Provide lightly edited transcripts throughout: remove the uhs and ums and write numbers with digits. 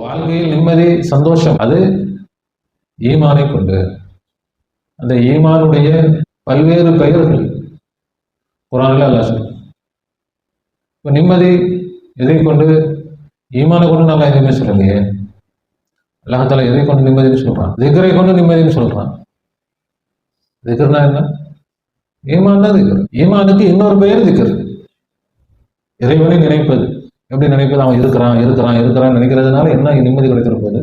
வாழ்க்கையில் நிம்மதி, சந்தோஷம் அது ஈமானை கொண்டு. அந்த ஈமானுடைய பல்வேறு பெயர்கள் குர்ஆன்ல அல்லாஹ் சொல்றான். இப்போ நிம்மதி எதை கொண்டு? ஈமானை கொண்டு நல்லா எதுவுமே சொல்லலையே. அல்லாஹ் தஆலா எதை கொண்டு நிம்மதின்னு சொல்றான்? திக்ரை கொண்டு நிம்மதின்னு சொல்றான். திக்ர்னா என்ன? ஈமான் தான் திக்ர். ஈமானுக்கு இன்னொரு பெயர் திக்ர். இறைவனை நினைப்பது. எப்படி நினைப்பது? அவன் இருக்கிறான் நினைக்கிறதுனால என்ன நிம்மதி கிடைக்கிற போது?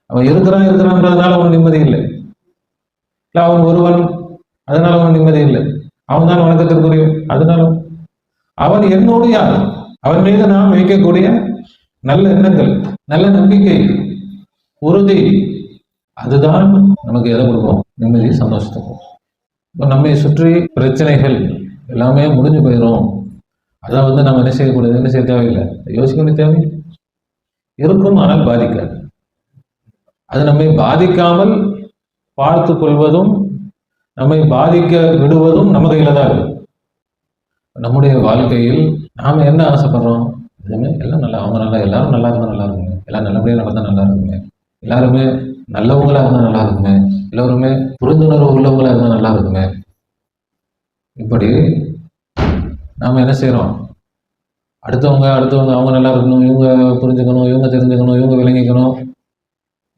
அவன் இருக்கிறான்றதுனால அவன் நிம்மதி இல்லை. இல்லை அவன் ஒருவன், அதனால அவன் நிம்மதி இல்லை. அவன் தான் வணக்கத்திற்குரிய, அதனால அவன் என்னோடு யார்? அவன் மீது நாம் வைக்கக்கூடிய நல்ல எண்ணங்கள், நல்ல நம்பிக்கை, உறுதி, அதுதான் நமக்கு எதை கொடுக்கும்? நிம்மதி, சந்தோஷத்தை. இப்போ நம்மை சுற்றி பிரச்சனைகள் எல்லாமே முடிஞ்சு போயிடும். அதான் நம்ம என்ன செய்யக்கூடாது? என்ன செய்ய தேவையில்லை, யோசிக்க வேண்டிய தேவை இருக்கும், ஆனால் பாதிக்காது. அது நம்மை பாதிக்காமல் பார்த்து கொள்வதும் நம்மை பாதிக்க விடுவதும் நம்ம கையில தான் இருக்கு. நம்முடைய வாழ்க்கையில் நாம் என்ன ஆசைப்படுறோம்? எதுவுமே எல்லாம் நல்லா, அவங்க நல்லா, எல்லாரும் நல்லா இருந்தால் நல்லா இருக்குங்க, எல்லாம் நல்லபடியாக நடந்தால் நல்லா இருக்குங்க, எல்லாருமே நல்லவங்களா இருந்தால் நல்லா இருக்குங்க, எல்லோருமே புரிந்துணர்வு உள்ளவங்களா இருந்தால் நல்லா இருக்குங்க. இப்படி நாம் என்ன செய்கிறோம்? அடுத்தவங்க அவங்க நல்லா இருக்கணும், இவங்க புரிஞ்சுக்கணும், இவங்க தெரிஞ்சுக்கணும், இவங்க விளங்கிக்கணும்.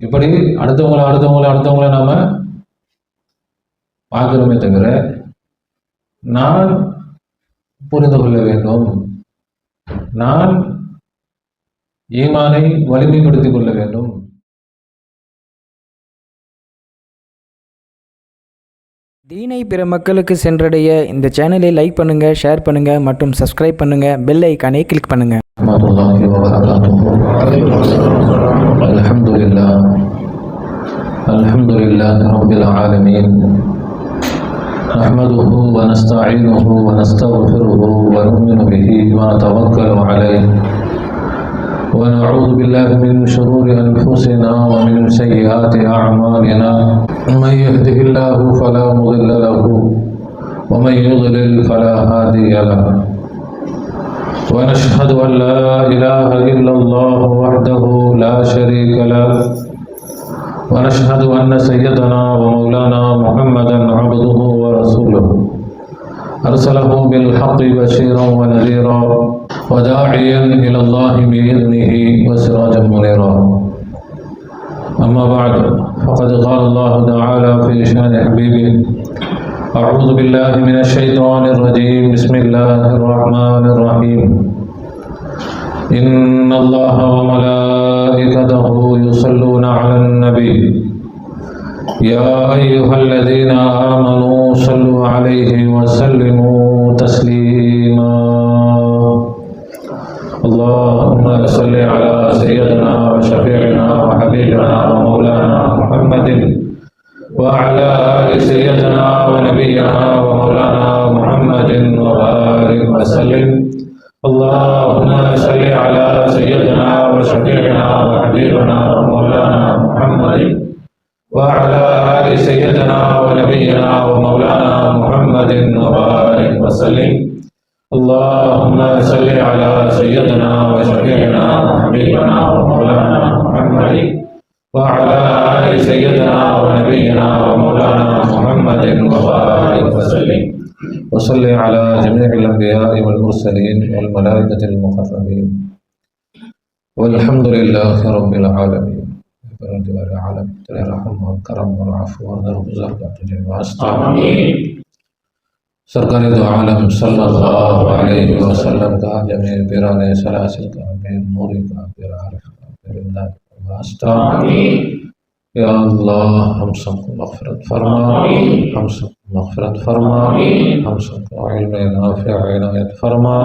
இப்படி அடுத்தவங்கள நாம பார்க்கிறோமே தவிர நான் புரிந்து கொள்ள வேண்டும், நான் ஈமானை வலிமைப்படுத்திக் கொள்ள வேண்டும். தீனை பிற மக்களுக்கு சென்றடைய இந்த சேனலை லைக் பண்ணுங்க, ஷேர் பண்ணுங்க மற்றும் சப்ஸ்கிரைப் பண்ணுங்க. பெல் ஐகானை கிளிக் பண்ணுங்க. அல்ஹம்துலில்லாஹ் ரப்பில் ஆலமீன். நஹ்மதுஹு வ நஸ்தஈனுஹு வ நஸ்தக்ஃபிருஹு வ நு'மினு பிஹி வ நதவக்கலு அலைஹி வ நஊது பில்லாஹி மின் ஷுரூரி அன்ஃபுஸினா வ மின் ஸய்யிஆத்தி அஅமாலினா. மன் யஹ்திஹில்லாஹு ஃபலா முضில்ல லஹு வ மன் யுضلل ஃபலா ஹாதிய லஹு. ونشهد أن لا إله إلا الله وحده لا شريك له ونشهد أن سيدنا ومولانا محمدا عبده ورسوله أرسله بالحق بشيرا ونذيرا وداعيا إلى الله بإذنه وسراجا منيرا. أما بعد فقد قال الله تعالى في شأن حبيبه: أعوذ بالله من الشيطان الرجيم. بسم الله الرحمن الرحيم. إن الله وملائكته يصلون على النبي يا أيها الذين آمنوا صلوا عليه وسلموا تسليما. اللهم صل على سيدنا وشفيعنا وحبيبنا ومولانا محمد وعلى آل سيدنا ونبينا ومولانا محمد وبارك وسلم. اللهم صل على سيدنا وشفيعنا وحبيبنا ومولانا محمد وعلى آل سيدنا ونبينا ومولانا محمد وبارك وسلم. اللهم صل على سيدنا وشفيعنا وحبيبنا ومولانا محمد وعلى آل سيدنا ونبينا ومولانا محمد وبارك وسلم. وصل على جميع الأنبياء والمرسلين والملائكة المقربين والحمد لله رب العالمين. العالم الرحم والكرم والعفو والرزق والتجاوز. सरकार दो आलम सल्लल्लाहु अलैहि वसल्लम का जमीन पिरान सलासिल का बेर नूरी का बेर आरिफ का बेर इमदाद का वास्ता। या अल्लाह हम सबको मग़फ़िरत फरमा, हम सबको मग़फ़िरत फरमा, हम सबको इल्म नाफ़िअ इनायत फरमा,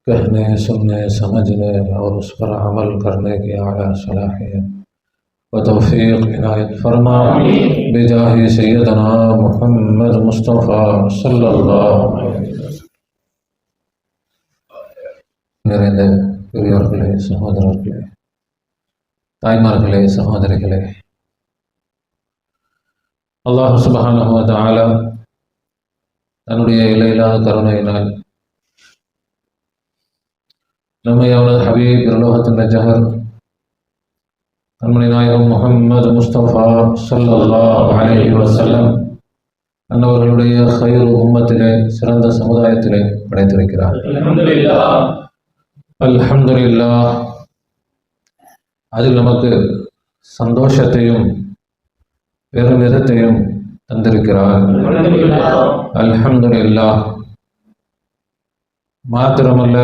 कहने सुनने समझने और उस पर अमल करने की आला सलाहियत व तौफ़ीक़ इनायत फरमा बिजाहि सय्यदना मुहम्मद मुस्तफ़ा सल्लल्लाहु अलैहि वसल्लम. நிறைந்த பெரியோர்களே, சகோதரர்களே, தாய்மார்களே, சகோதரிகளே, அல்லாஹ் சுப்ஹானஹு வ தஆலா தன்னுடைய இலையில்லாத கருணையினால் நம்மை அவனது ஹபீப் பிரலோகத்தின் ஜஹர் கண்மணி நாயகம் முஹம்மது முஸ்தபா ஸல்லல்லாஹு அலைஹி வஸல்லம் அன்னவர்களுடைய ஹைரு உம்மத்திலே சிறந்த சமுதாயத்திலே படைத்திருக்கிறார். அல்ஹம்துலில்லாஹ். அதில் நமக்கு சந்தோஷத்தையும் பெருமிதத்தையும் தந்திருக்கிறார். அல்ஹம்துலில்லாஹ். மாத்திரமல்ல,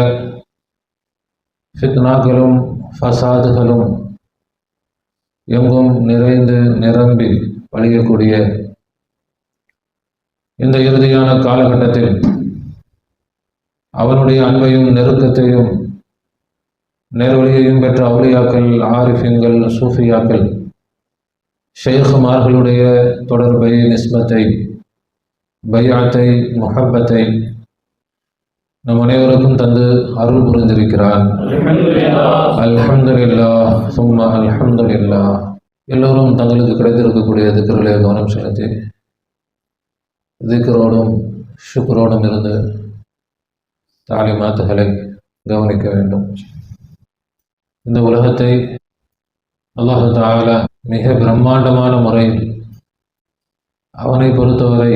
ஃபித்னாக்களும் ஃபசாதுகளும் எங்கும் நிறைந்து நிரம்பி வழியக்கூடிய இந்த இறுதியான காலகட்டத்தில் அவனுடைய அன்பையும் நெருக்கத்தையும் நேர்வழியையும் பெற்ற அவுலியாக்கள், ஆரிஃபின்கள், சூஃபியாக்கள், ஷேഖுமார்களுடைய தொடர்பை, நிஸ்பத்தை, பையாத்தை, முஹப்பத்தை நம் அனைவருக்கும் தந்து அருள் புரிந்திருக்கிறான். அல்ஹம்துலில்லாஹ் சும்மா அல்ஹம்துலில்லாஹ். எல்லோரும் தங்களுக்கு கிடைத்திருக்கக்கூடிய திக்ரிலே கவனம் செலுத்தி திக்ரோடும் ஷுக்ரோடும் இருந்து தாலிமாத்துகளை கவனிக்க வேண்டும். இந்த உலகத்தை அல்லாஹ் தஆலா மிக பிரம்மாண்டமான முறையில் அவனை பொறுத்தவரை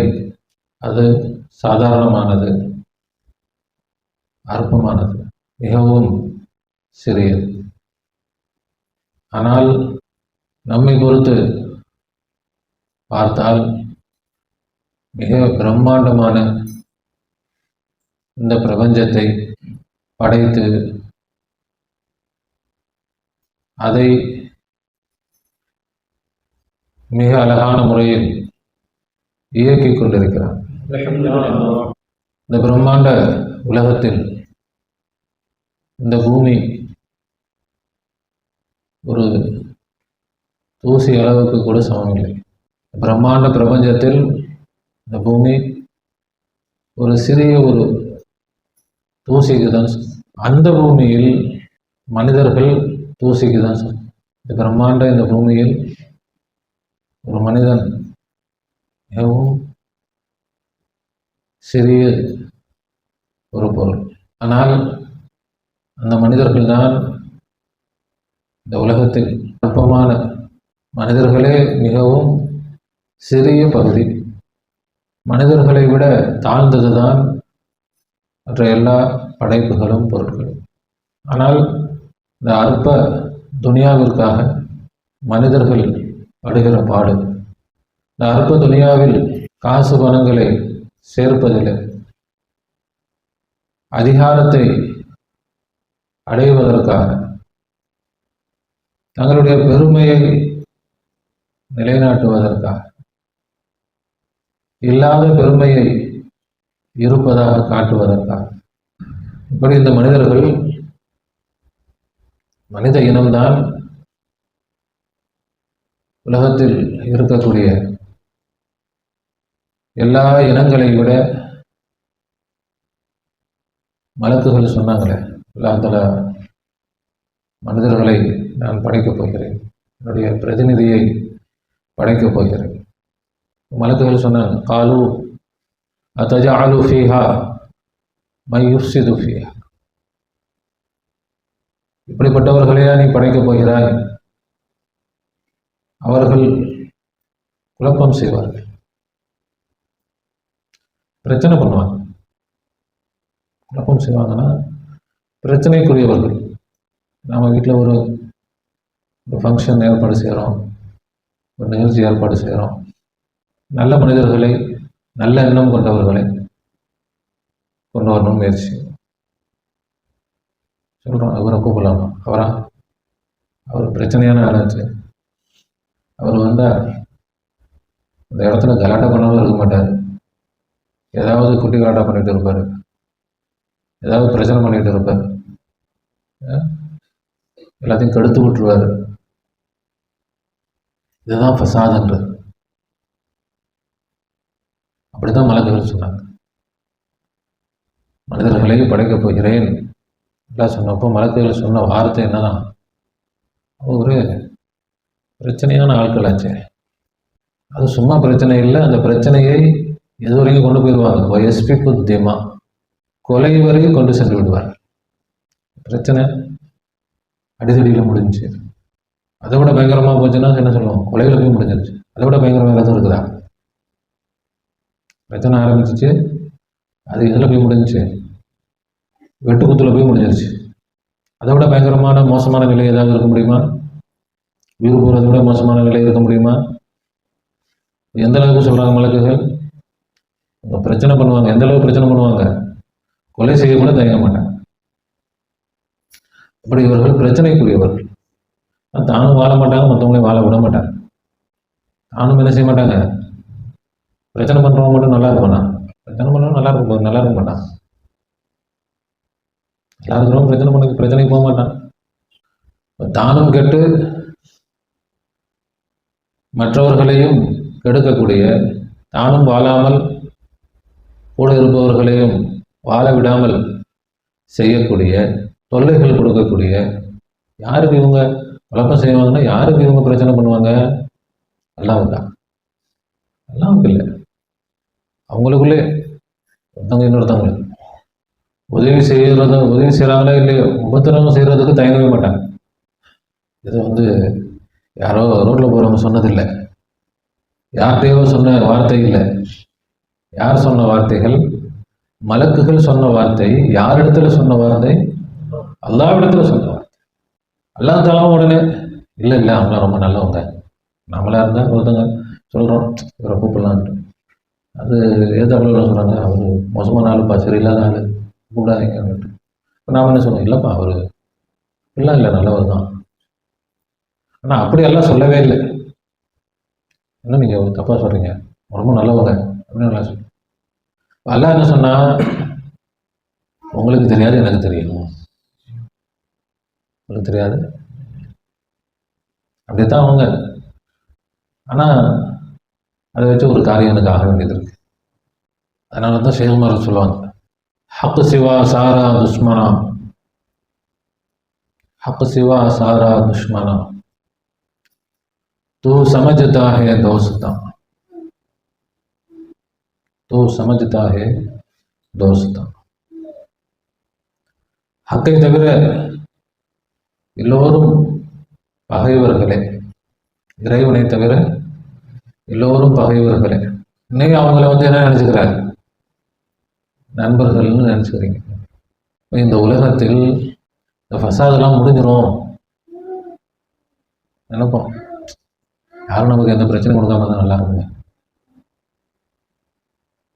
அது சாதாரணமானது, அற்பமானது, மிகவும் சிறியது. ஆனால் நம்மை பொறுத்து பார்த்தால் மிக பிரம்மாண்டமான இந்த பிரபஞ்சத்தை படைத்து அதை மிக அழகான முறையில் இயக்கிக் கொண்டிருக்கிறார். இந்த பிரம்மாண்ட உலகத்தில் இந்த பூமி ஒரு தூசி அளவுக்கு கூட சமமில்லை. பிரம்மாண்ட பிரபஞ்சத்தில் இந்த பூமி ஒரு சிறிய ஒரு தூசிக்கு தான் சமம். அந்த பூமியில் மனிதர்கள் தூசிக்கு தான் சமம். இந்த பிரம்மாண்ட இந்த பூமியில் ஒரு மனிதன் மிகவும் சிறிய ஒரு பொருள். ஆனால் அந்த மனிதர்கள் தான் இந்த உலகத்தில் அற்பமான மனிதர்களே மிகவும் சிறிய பகுதி. மனிதர்களை விட தாழ்ந்தது தான் மற்ற எல்லா படைப்புகளும் பொருட்களும். ஆனால் இந்த அற்ப துனியாவிற்காக மனிதர்கள் படுகிற பாடு, இந்த அற்ப துனியாவில் காசு பணங்களை சேர்ப்பதில்லை, அதிகாரத்தை அடைவதற்காக, தங்களுடைய பெருமையை நிலைநாட்டுவதற்காக, இல்லாத பெருமையை இருப்பதாக காட்டுவதற்காக, இப்படி இந்த மனிதர்கள், மனித இனம்தான் உலகத்தில் இருக்கக்கூடிய எல்லா இனங்களை விட, மலக்குகள் சொன்னாங்களே, அல்லாஹ் மனிதர்களை நான் படைக்கப் போகிறேன், என்னுடைய பிரதிநிதியை படைக்கப் போகிறேன். மலக்குகள் சொன்னாங்க, காலு அத்தஜஅலு ஃபீஹா மை யுஃப்ஸிது ஃபீஹா, இப்படிப்பட்டவர்களையா நீ படைக்கப் போகிறாய்? அவர்கள் குழப்பம் செய்வார்கள், பிரச்சனை பண்ணுவாங்க. குழப்பம் செய்வாங்கன்னா பிரச்சனைக்குரியவர்கள். நம்ம வீட்டில் ஒரு ஃபங்க்ஷன் ஏற்பாடு செய்கிறோம், ஒரு நிகழ்ச்சி ஏற்பாடு செய்கிறோம். நல்ல மனிதர்களை, நல்ல எண்ணம் கொண்டவர்களை கொண்டு வரணும் முயற்சி சொல்கிறோம். அவரை கூப்பிடலாமா? அவர் பிரச்சனையான ஆளாச்சு, அவர் வந்தால் இந்த இடத்துல கலாட்டா பண்ணாமல் இருக்க மாட்டார், ஏதாவது குட்டி கலாட்டா பண்ணிட்டு இருப்பார், ஏதாவது பிரச்சனை பண்ணிட்டு இருப்பார், எல்லாத்தையும் கெடுத்து விட்டுருவார். இதுதான் ஃபசாதுன்றது. அப்படிதான் மலக்குகள் சொன்னாங்க. மனிதர்களை படைக்கப் போகிறேன் எல்லாம் சொன்னப்போ மலக்குகள் சொன்ன வார்த்தை என்னதான், ஒரு பிரச்சனையான ஆட்களாச்சு. அது சும்மா பிரச்சனை இல்லை, அந்த பிரச்சனையை எது வரைக்கும் கொண்டு போயிடுவாங்க, வயஸ்பி புத்தியமா, கொலை வரைக்கும் கொண்டு சென்று விடுவார். பிரச்சனை அடிதடியில் முடிஞ்சு அதை விட பயங்கரமாக போச்சுன்னா என்ன சொல்லுவோம், கொலையில் போய் முடிஞ்சிருச்சு. அதை விட பயங்கரமாக எதுவும் இருக்குதா? பிரச்சனை ஆரம்பிச்சிச்சு, அது எதில் போய் முடிஞ்சிச்சு? வெட்டுக்குத்தில் போய் முடிஞ்சிருச்சு. அதை விட பயங்கரமான மோசமான நிலை ஏதாவது இருக்க முடியுமா? உயிர் போகிறத விட மோசமான நிலை இருக்க முடியுமா? எந்த அளவுக்கு சொல்கிறாங்க மலக்குகள்? பிரச்சனை பண்ணுவாங்க. எந்த அளவுக்கு பிரச்சனை பண்ணுவாங்க? கொலை செய்ய கூட தயங்க மாட்டாங்க. அப்படி இவர்கள் பிரச்சனைக்குரியவர்கள். தானும் வாழ மாட்டாங்க, மற்றவங்களையும் வாழ விட மாட்டாங்க. தானும் என்ன செய்ய மாட்டாங்க, பிரச்சனை பண்ணுறவங்க மட்டும் நல்லா இருப்பானா? பிரச்சனை பண்ணுறவங்க நல்லா இருக்க மாட்டான். நல்லா இருக்கிறவங்க பிரச்சனைக்கு போக மாட்டான். தானும் கெட்டு மற்றவர்களையும் கெடுக்கக்கூடிய, தானும் வாழாமல் கூட இருப்பவர்களையும் வாழ விடாமல் செய்யக்கூடிய, தொல்லைகள் கொடுக்கக்கூடிய, யாருக்கு இவங்க குழப்பம் செய்வாங்கன்னா யாருக்கு இவங்க பிரச்சனை பண்ணுவாங்க? அல்லாஹ்வுக்கு தான். அல்லாஹ்வுக்கு இல்லை, அவங்களுக்குள்ளே ஒருத்தவங்க இன்னொருத்தவங்களுக்கு உதவி செய்கிறாங்களோ இல்லையோ, உபத்திரவம் செய்கிறதுக்கு தயங்கவே மாட்டாங்க. இது யாரோ ரோட்டில் போகிறவங்க சொன்னதில்லை, யார்கிட்டையோ சொன்ன வார்த்தை இல்லை. யார் சொன்ன வார்த்தைகள்? மலக்குகள் சொன்ன வார்த்தை. யாரிடத்துல சொன்ன வார்த்தை? அல்லாஹ்விடத்துல சொன்ன வார்த்தை. அல்லாஹ் தஆலா உடனே இல்லை அவங்களாம் ரொம்ப நல்லவங்க, நம்மளா இருந்தால் ஒருத்தவங்க சொல்கிறோம் இவரை கூப்பிடலான்ட்டு, அது ஏதாப்புல சொல்கிறாங்க, அவர் மோசமான ஆளுப்பா, சரியில்லாத ஆள், கூப்பிடாதீங்கன்ட்டு. இப்போ நாம் என்ன சொல்லுவோம், இல்லைப்பா அவர் இல்லை நல்லவர் தான். ஆனால் அப்படியெல்லாம் சொல்லவே இல்லை. என்ன நீங்கள் தப்பாக சொல்கிறீங்க, ரொம்ப நல்லவங்க அப்படின்னு நல்லா சொல்லுங்கள். அல்லாஹ் என்ன சொன்னால், உங்களுக்கு தெரியாது எனக்கு தெரியும், உங்களுக்கு தெரியாது. அப்படித்தான் அவங்க. ஆனால் அதை வச்சு ஒரு காரியம் எனக்கு ஆக வேண்டியது இருக்குது. அதனால தான் ஷேகுமார் சொல்லுவாங்க, ஹக்கு சிவா சாரா துஷ்மனா, ஹக்கு சிவா சாரா துஷ்மனா, तू समझता है दोस्ता, तू समझता है दोस्ता. ஹக்கை தவிர எல்லோரும் பகைவர்களே, இறைவனை தவிர எல்லோரும் பகைவர்களே. இன்னைக்கு அவங்கள என்ன நினச்சிக்கிறாங்க, நண்பர்கள்னு நினச்சிக்கிறீங்க. இந்த உலகத்தில் இந்த ஃபசாதெல்லாம் முடிஞ்சிடும் நினைப்போம். யாரும் நமக்கு எந்த பிரச்சனை கொடுக்காம தான் நல்லா இருக்குங்க.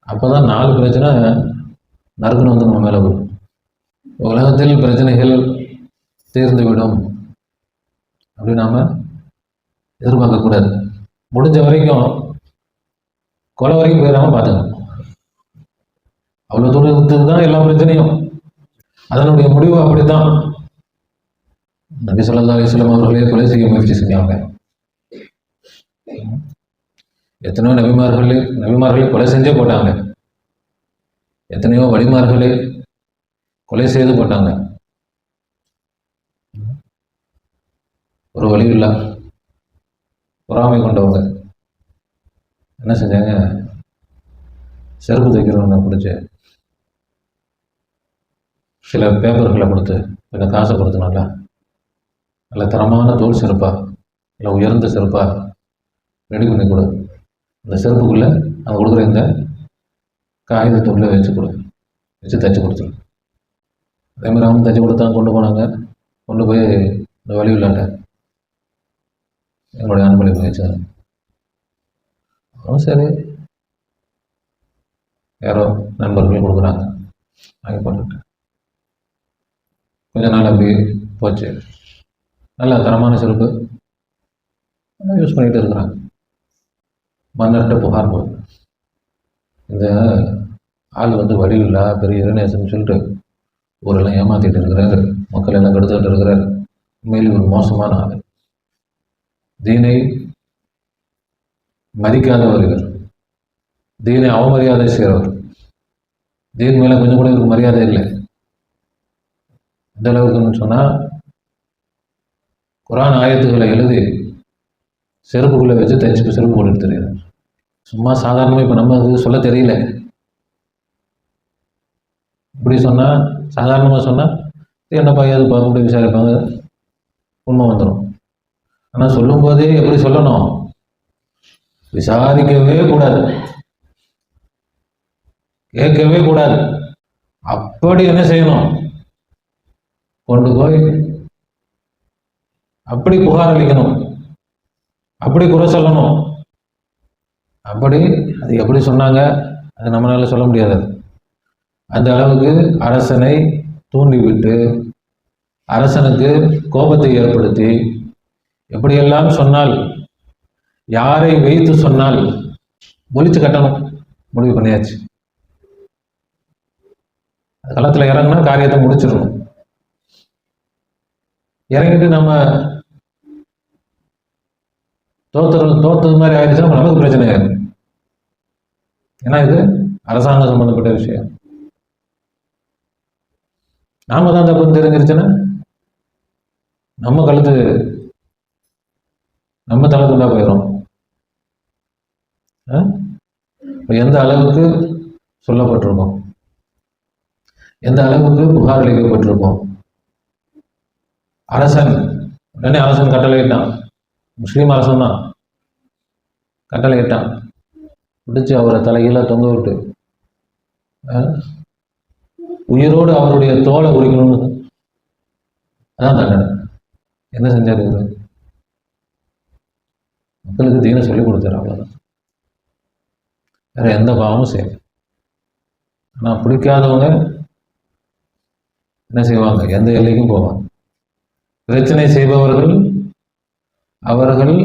அப்போ தான் 4 பிரச்சனை நறுக்குன்னு நம்ம மேலே வரும். உலகத்தில் பிரச்சனைகள் தீர்ந்துவிடும் அப்படின்னு நாம் எதிர்பார்க்கக்கூடாது. முடிஞ்ச வரைக்கும் கொலை வரைக்கும் போயிடாமல் பார்த்துக்கணும். அவ்வளோ தூரத்துக்கு தான் எல்லா பிரச்சனையும். அதனுடைய முடிவு அப்படித்தான். நபி ஸல்லல்லாஹு அலைஹி வஸல்லம் அவர்களே கொலை செய்ய முயற்சி செஞ்சாங்க. எத்தனையோ நபிமார்களே கொலை செஞ்சே போட்டாங்க. எத்தனையோ வழிமார்களே கொலை செய்து போட்டாங்க. ஒரு வழி இல்ல பொறாமை கொண்டவங்க என்ன செஞ்சாங்க, செருப்பு தைக்கிறவங்க பிடிச்சி சில பேப்பர்களை கொடுத்து, கொஞ்சம் காசை கொடுத்து, நல்ல தரமான தோல் செருப்பா, இல்லை உயர்ந்த செருப்பா ரெடி பண்ணி கொடு, இந்த செருப்புக்குள்ளே அவங்க கொடுக்குற இந்த காகிதத்துக்குள்ளே வச்சு தைச்சி கொடுத்துரு. அதேமாதிரி அவங்க தைச்சி கொடுத்தாங்க, கொண்டு போனாங்க. கொண்டு போய் இந்த வழி விளையாட்ட எங்களுடைய அன்பளிப்பு வச்சாங்க. சரி, யாரோ நண்பர்கள் கொடுக்குறாங்க, வாங்கி போட்டுட்டு கொஞ்ச நாள் அப்படி போச்சு. நல்ல தரமான செருப்பு யூஸ் பண்ணிகிட்டு இருக்கிறாங்க. மன்னர்கிட்ட புகார் போகுது, இந்த ஆள் வடிவில்லா பெரிய இரணேசன் சொல்லிட்டு ஊரெல்லாம் ஏமாற்றிட்டு இருக்கிறாரு, மக்கள் எல்லாம் கெடுத்துக்கிட்டு இருக்கிறார், உண்மையில் ஒரு மோசமான ஆள், தீனை மதிக்காதவர், இவர் தீனை அவமரியாதை செய்கிறவர், தீன் மேலே கொஞ்சம் கூட இவருக்கு மரியாதை இல்லை. எந்த அளவுக்குன்னு சொன்னால், குரான் ஆயத்துக்களை எழுதி செருப்புக்குள்ளே வச்சு தைச்சு செருப்பு போட்டு தெரியுது. சும்மா சாதாரணமாக இப்போ நம்ம அது சொல்ல தெரியல. இப்படி சொன்னால், சாதாரணமாக சொன்னால் என்னப்பா ஏது பார்க்க விசாரிப்பாங்க, உண்மை வந்துடும். ஆனால் சொல்லும்போதே எப்படி சொல்லணும்? விசாரிக்கவே கூடாது, கேட்கவே கூடாது. அப்படி என்ன செய்யணும்? கொண்டு போய் அப்படி புகார் அளிக்கணும், அப்படி குறை சொல்லணும். அப்படி அது எப்படி சொன்னாங்க அது நம்மளால சொல்ல முடியாது. அந்த அளவுக்கு அரசனை தூண்டிவிட்டு அரசனுக்கு கோபத்தை ஏற்படுத்தி எப்படியெல்லாம் சொன்னால், யாரை வைத்து சொன்னால் ஒழிச்சு கட்டணும் முடிவு பண்ணியாச்சு. களத்தில் இறங்கினா காரியத்தை முடிச்சிடணும். இறங்கிட்டு நம்ம தோத்தது மாதிரி ஆயிடுச்சுன்னா நமக்கு பிரச்சனை ஆயிடும். ஏன்னா இது அரசாங்கம் சம்பந்தப்பட்ட விஷயம். நாம தான் தப்புன்னு தெரிஞ்சிருச்சுன்னா நம்ம கழுத்து நம்ம தலை துண்டா போயிடும். எந்த அளவுக்கு சொல்லப்பட்டிருக்கோம், எந்த அளவுக்கு புகார் அளிக்கப்பட்டிருக்கோம். உடனே அரசன் கட்டளையிட்டான். முஸ்லீம் அரசன் தான் கட்டளையிட்டான். பிடிச்சி அவரை தலைகீழ தொங்க விட்டு உயிரோடு அவருடைய தோலை உரிக்கணும்னு. அதான் தண்டனை. என்ன செஞ்சாரு இவரு? மக்களுக்கு தீனை சொல்லிக் கொடுத்தாரு, அவ்வளோதான். வேற எந்த பாவமும் செய்யல. ஆனால் பிடிக்காதவங்க என்ன செய்வாங்க? எந்த எல்லைக்கும் போவாங்க. பிரச்சனை செய்பவர்கள் அவர்கள்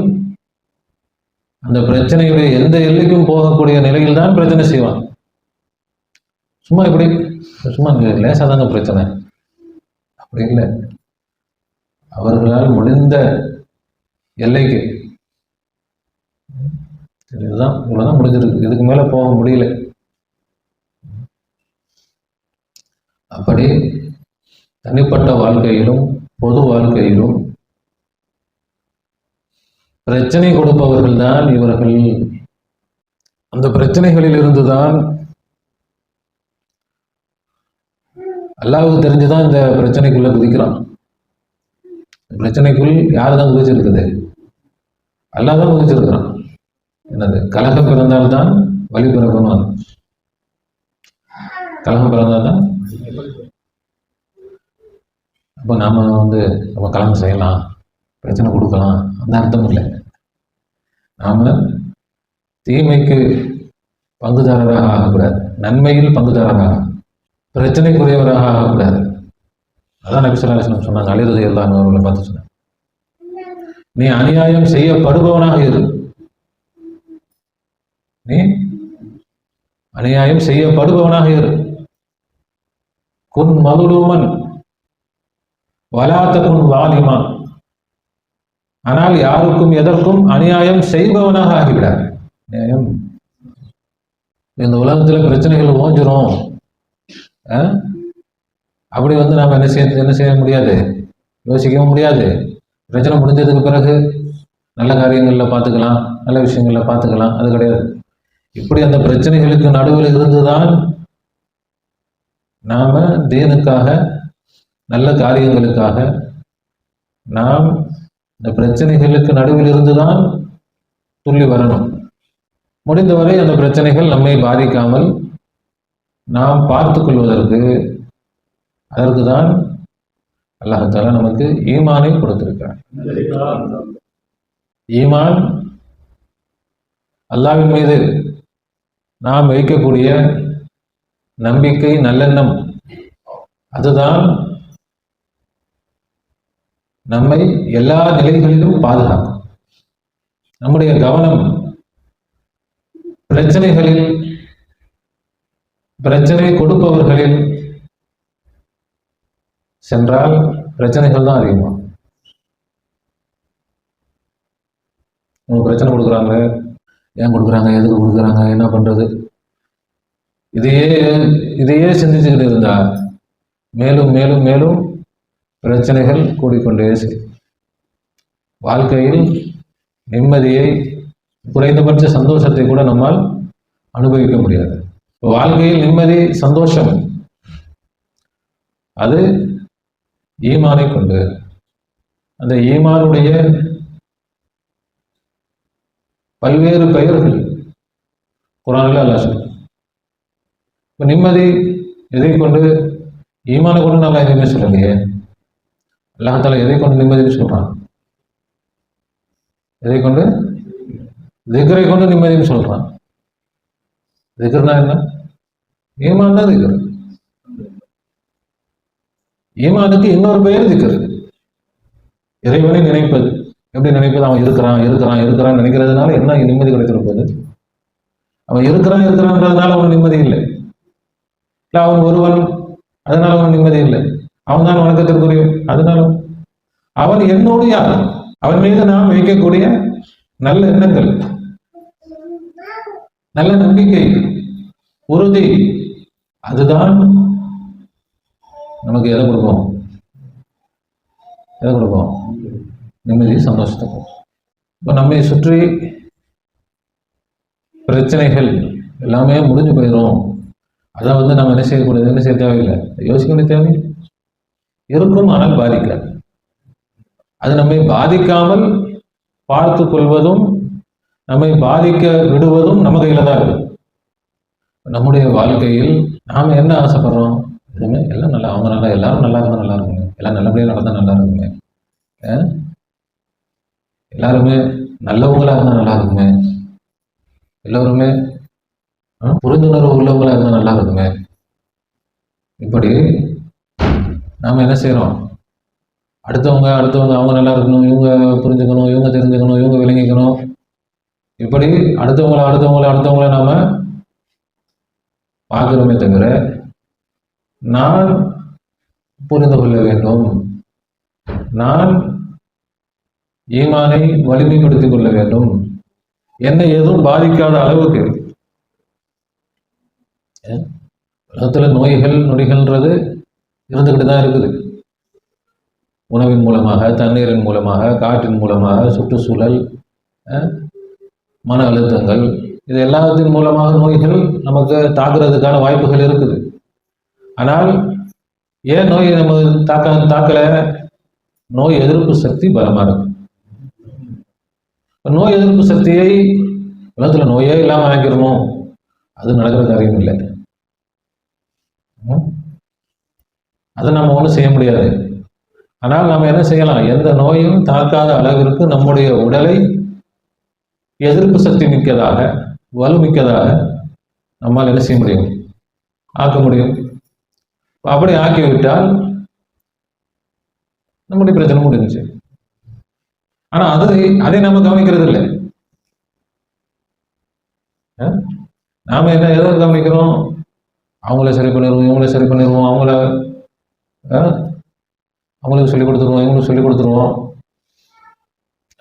அந்த பிரச்சனையுடைய எந்த எல்லைக்கும் போகக்கூடிய நிலையில் தான் பிரச்சனை செய்வாங்க. சும்மா இப்படி சும்மா லேசாதாங்க பிரச்சனை அப்படி இல்லை. அவர்களால் முடிந்த எல்லைக்கு இதுதான், இவ்வளவுதான் முடிஞ்சிருக்கு, இதுக்கு மேல போக முடியல. அப்படி தனிப்பட்ட வாழ்க்கையிலும் பொது வாழ்க்கையிலும் பிரச்சனை கொடுப்பவர்கள் தான் இவர்கள். அந்த பிரச்சனைகளில் இருந்துதான் அல்லாஹ்வுக்கு தெரிஞ்சுதான் இந்த பிரச்சனைக்குள்ள குதிக்கிறான். பிரச்சனைக்குள் யார் தான் குதிச்சிருக்குது? அல்லாஹ் தான் குதிச்சிருக்கிறான். என்னது? கலகம் பிறந்தால்தான் வழி பிறக்கணும். கலகம் பிறந்தால்தான். அப்போ நாம நம்ம கலகம் செய்யலாம், பிரச்சனை கொடுக்கலாம், அந்த அர்த்தம் இல்லை. நாம தீமைக்கு பங்குதாரராக ஆகக்கூடாது, நன்மையில் பங்குதாரராக, பிரச்சனைக்குரியவராக ஆகக்கூடாது. அதான் நபி ஸல்லல்லாஹு அலைஹி வஸல்லம் சொன்னாங்க. அலி ரலியல்லாஹு அன்ஹு அவர்களை பார்த்து சொன்னாங்க, நீ அநியாயம் செய்யப்படுபவனாக இரு. நீ அநியாயம் செய்யப்படுபவனாக இரு. குன் மதுலூமன் வலா தகுன் வாலிமா. ஆனால் யாருக்கும் எதற்கும் அநியாயம் செய்பவனாக ஆகிவிடார். நியாயம் இந்த உலகத்துல பிரச்சனைகள் ஓஞ்சிரும். அப்படி நாம என்ன செய்ய முடியாது, யோசிக்கவும் முடியாது. பிரச்சனை முடிஞ்சதுக்கு பிறகு நல்ல காரியங்கள்ல பார்த்துக்கலாம், நல்ல விஷயங்கள்ல பார்த்துக்கலாம், அது கிடையாது. இப்படி அந்த பிரச்சனைகளுக்கு நடுவில் இருந்துதான் நாம தீனுக்காக, நல்ல காரியங்களுக்காக நாம் இந்த பிரச்சனைகளுக்கு நடுவில் இருந்துதான் துள்ளி வரணும். முடிந்தவரை அந்த பிரச்சனைகள் நம்மை பாதிக்காமல் நாம் பார்த்து கொள்வதற்கு, அதற்கு தான் அல்லாஹ் தஆலா நமக்கு ஈமானை கொடுத்திருக்கிறார். ஈமான் அல்லாஹ்வின் மீது நாம் வைக்கக்கூடிய நம்பிக்கை, நல்லெண்ணம், அதுதான் நம்மை எல்லா நிலைகளிலும் பாதுகாக்கும். நம்முடைய கவனம் பிரச்சனைகளில், பிரச்சனை கொடுப்பவர்களில் சென்றால் பிரச்சனைகள் தான் அதிகமாகும். பிரச்சனை கொடுக்குறாங்க, ஏன் கொடுக்குறாங்க, எதுக்கு கொடுக்குறாங்க, என்ன பண்றது, இதையே சிந்திச்சுக்கிட்டு இருந்தா மேலும் மேலும் மேலும் பிரச்சனைகள் கூடிக்கொண்டே செய்யும். வாழ்க்கையில் நிம்மதியை, குறைந்தபட்ச சந்தோஷத்தை கூட நம்மால் அனுபவிக்க முடியாது. வாழ்க்கையில் நிம்மதி, சந்தோஷம் அது ஈமானை கொண்டு, அந்த ஈமானுடைய பல்வேறு பெயர்கள் குர்ஆனில் அல்லாஹ் சொல்றான். இப்போ நிம்மதி எதை கொண்டு? ஈமானை கொண்டு நல்லா எதுவுமே சொல்லலையே. அல்லாஹ் தஆலா எதை கொண்டு நிம்மதின்னு சொல்றான்? எதை கொண்டு? திக்ரை கொண்டு நிம்மதின்னு சொல்றான். திக்ர்னா என்ன? ஈமான் தான் திக்ர். ஈமானுக்கு இன்னொரு பெயர் திக்ர். இறைவனை நினைப்பது. எப்படி நினைப்பது? அவன் இருக்கிறான் நினைக்கிறதுனால என்ன நிம்மதி கிடைத்திருப்பது? அவன் இருக்கிறான்றதுனால அவன் நிம்மதி இல்லை. இல்லை அவன் ஒருவன், அதனால அவன் நிம்மதி இல்லை. அவன் தான் வணக்கத்திற்குரிய, அதனாலும் அவன் என்னோடு யார்? அவன் மீது நாம் வைக்கக்கூடிய நல்ல எண்ணங்கள், நல்ல நம்பிக்கை, உறுதி, அதுதான் நமக்கு எதை கொடுக்கும்? நிம்மதி, சந்தோஷத்தை. இப்போ நம்மை சுற்றி பிரச்சனைகள் எல்லாமே முடிஞ்சு போயிடும். அதை நம்ம என்ன செய்ய தேவையில்லை, யோசிக்க வேண்டிய தேவை இருக்கும். ஆனால் பாதிக்காது. அது நம்மை பாதிக்காமல் பார்த்து கொள்வதும் நம்மை பாதிக்க விடுவதும் நம்ம கையில தான் இருக்கு. நம்முடைய வாழ்க்கையில் நாம் என்ன ஆசைப்படுறோம்? எதுவுமே எல்லாம் நல்லா, அவங்க நல்லா, எல்லாரும் நல்லா இருந்தால் நல்லா இருக்குங்க, எல்லாம் நல்லபடியாக நடந்தால் நல்லா இருக்குங்க, எல்லாருமே நல்லவங்களா இருந்தால் நல்லா இருக்குமே, எல்லோருமே புரிந்துணர்வு உள்ளவங்களா இருந்தால் நல்லா இருக்குமே. இப்படி நாம் என்ன செய்கிறோம்? அடுத்தவங்க அவங்க நல்லா இருக்கணும், இவங்க புரிஞ்சுக்கணும், இவங்க தெரிஞ்சுக்கணும், இவங்க விளங்கிக்கணும். இப்படி அடுத்தவங்கள நாம பார்க்கிறோமே தவிர நான் புரிந்து கொள்ள வேண்டும், நான் ஈமானை வலிமைப்படுத்திக் கொள்ள வேண்டும், என்னை எதுவும் பாதிக்காத அளவுக்கு. உலகத்துல நோய்கள் நொடிகள்ன்றது இருந்துகிட்டு தான் இருக்குது. உணவின் மூலமாக, தண்ணீரின் மூலமாக, காற்றின் மூலமாக, சுற்றுச்சூழல், மன அழுத்தங்கள், இது எல்லாத்தின் மூலமாக நோய்கள் நமக்கு தாக்குறதுக்கான வாய்ப்புகள் இருக்குது. ஆனால் ஏன் நோய் நம்ம தாக்கல? நோய் எதிர்ப்பு சக்தி பலமா இருக்கு. நோய் எதிர்ப்பு சக்தியை உலகத்துல நோயே இல்லாம ஆக்கிடணும், அது நடக்கிற காரியம் இல்லை. அதை நம்ம ஒன்றும் செய்ய முடியாது. ஆனால் நம்ம என்ன செய்யலாம்? எந்த நோயும் தாக்காத அளவிற்கு நம்முடைய உடலை எதிர்ப்பு சக்தி மிக்கதாக, வலுமிக்கதாக நம்மால் என்ன செய்ய முடியும்? ஆக்க முடியும். அப்படி ஆக்கிவிட்டால் நம்முடைய பிரச்சனை முடிஞ்சு. ஆனா அதை நம்ம கவனிக்கிறது இல்லை. நாம என்ன எதை கவனிக்கிறோம்? அவங்கள சரி பண்ணிடுவோம், இவங்கள சரி பண்ணிடுவோம், அவங்களுக்கு சொல்லிக் கொடுத்துருவோம், இவங்களுக்கு சொல்லிக் கொடுத்துருவோம்,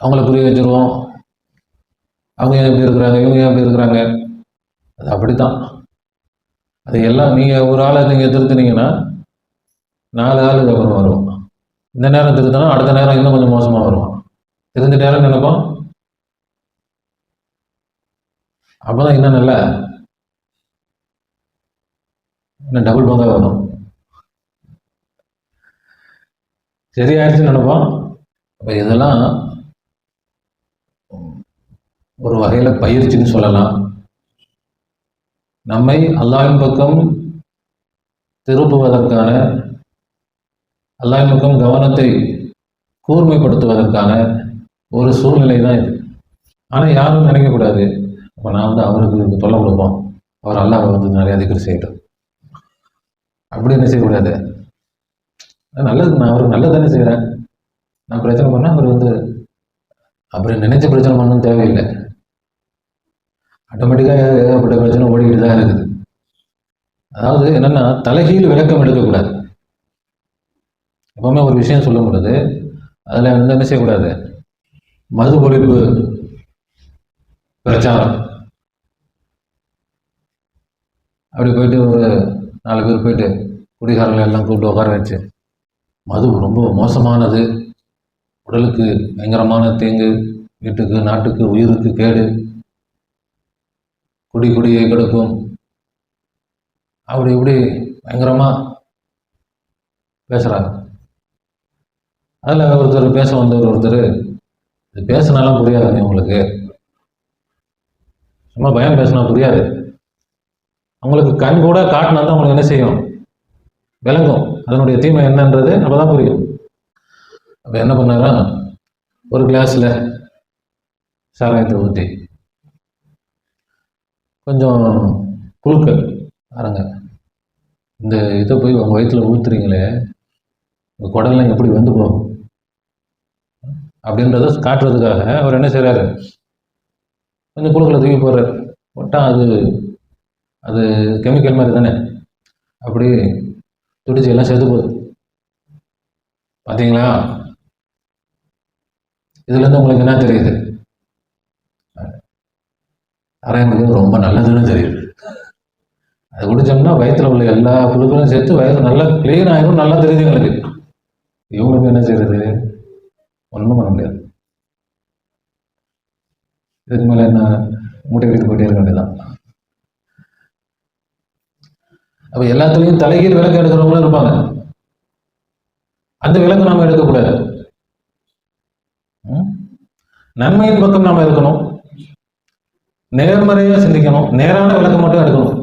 அவங்கள புரிய வச்சிருவோம். அவங்க ஏன் எப்படி இருக்கிறாங்க, இவங்க ஏன் எப்படி இருக்கிறாங்க, அது அப்படித்தான். அது எல்லாம் நீங்கள் ஒரு ஆளை நீங்கள் திருத்தினீங்கன்னா 4 ஆளுக்கு அப்புறம் வருவோம். இந்த நேரம் திருத்தினா அடுத்த நேரம் இன்னும் கொஞ்சம் மோசமாக வருவான். திருந்த நேரம் நினைப்போம், அப்போதான் இன்னும் நல்லா இன்னும் டபுள் பங்காக வரும். சரியாயிடுச்சுன்னு நினைப்போம். அப்போ இதெல்லாம் ஒரு வகையில் பயிற்சின்னு சொல்லலாம். நம்மை அல்லாஹ்வின் பக்கம் திருப்புவதற்கான, அல்லாஹ்வின் பக்கம் கவனத்தை கூர்மைப்படுத்துவதற்கான ஒரு சூழ்நிலை தான் இது. ஆனால் யாரும் நினைக்கக்கூடாது, அப்போ நான் அவருக்கு தொல்லை கொடுப்போம், அவர் அல்லாஹ்வை நிறைய திக்ர் செய்யட்டும் அப்படி என்ன செய்யக்கூடாது. நல்லது, நான் அவருக்கு நல்லது தானே செய்கிறேன், நான் பிரச்சனை பண்ணால் அவர் அப்படி நினைச்ச பிரச்சனை பண்ணணும் தேவையில்லை. ஆட்டோமேட்டிக்காக ஏகப்பட்ட பிரச்சனை ஓடிக்கிட்டு தான் இருக்குது. அதாவது என்னென்னா, தலைகீழ் விளக்கம் எடுக்கக்கூடாது. எப்பவுமே ஒரு விஷயம் சொல்லும் பொழுது அதில் என்ன செய்யக்கூடாது? மது ஒழிப்பு பிரச்சாரம் அப்படி போயிட்டு ஒரு 4 பேர் போயிட்டு குடிகாரங்களை எல்லாம் கூப்பிட்டு உட்கார வச்சு, மது ரொம்ப மோசமானது, உடலுக்கு பயங்கரமான தீங்கு, வீட்டுக்கு, நாட்டுக்கு, உயிருக்கு கேடு, குடியை கெடுக்கும், அப்படி இப்படி பயங்கரமாக பேசுகிறாங்க. அதில் ஒருத்தர் பேச வந்தவர், ஒருத்தர் இது பேசினாலும் புரியாதுங்க உங்களுக்கு, சும்மா பயம் பேசினா புரியாது. அவங்களுக்கு கண் கூட காட்டினா தான் அவங்களுக்கு என்ன செய்யும், விளங்கும் அதனுடைய தீமை என்னன்றது, அப்பதான் புரியும். அப்ப என்ன பண்ணாரா, ஒரு கிளாஸ்ல சாராயத்தை ஊற்றி கொஞ்சம் புழுக்கள் பாருங்க, இந்த இதை போய் உங்க வயிற்றுல ஊத்துறீங்களே, உங்க குடல்லாம் எப்படி வந்து போகும் அப்படின்றத காட்டுறதுக்காக அவர் என்ன செய்றாரு, கொஞ்சம் புழுக்களை தூக்கி போடுறாரு. போட்டா அது அது கெமிக்கல் மாதிரி தானே, அப்படி துடிச்சு எல்லாம் செத்து போகுது. பார்த்தீங்களா? இதுல இருந்து உங்களுக்கு என்ன தெரியுது, சாராயம் ரொம்ப நல்லதுன்னு தெரியுது. அது குடிச்சோம்னா வயிற்றுல உள்ள எல்லா புழுக்களும் சேர்த்து வயிறு நல்லா கிளீன் ஆகிடும், நல்லா தெரியுது எங்களுக்கு. இவங்களுக்கு என்ன செய்யறது, ஒன்றும் பண்ண முடியாது. இதுக்கு மேலே என்ன, மூட்டை கட்டிட்டு போயிட்டே இருக்க வேண்டியதான். அப்போ எல்லாத்துலேயும் தலைகீழ் விளக்கு எடுக்கிறவங்களும் இருப்பாங்க. அந்த விளக்கு நாம எடுக்கக்கூடாது. நன்மையின் பக்கம் நாம இருக்கணும், நேர்மறையா சிந்திக்கணும், நேரான விளக்கு மட்டும் எடுக்கணும்.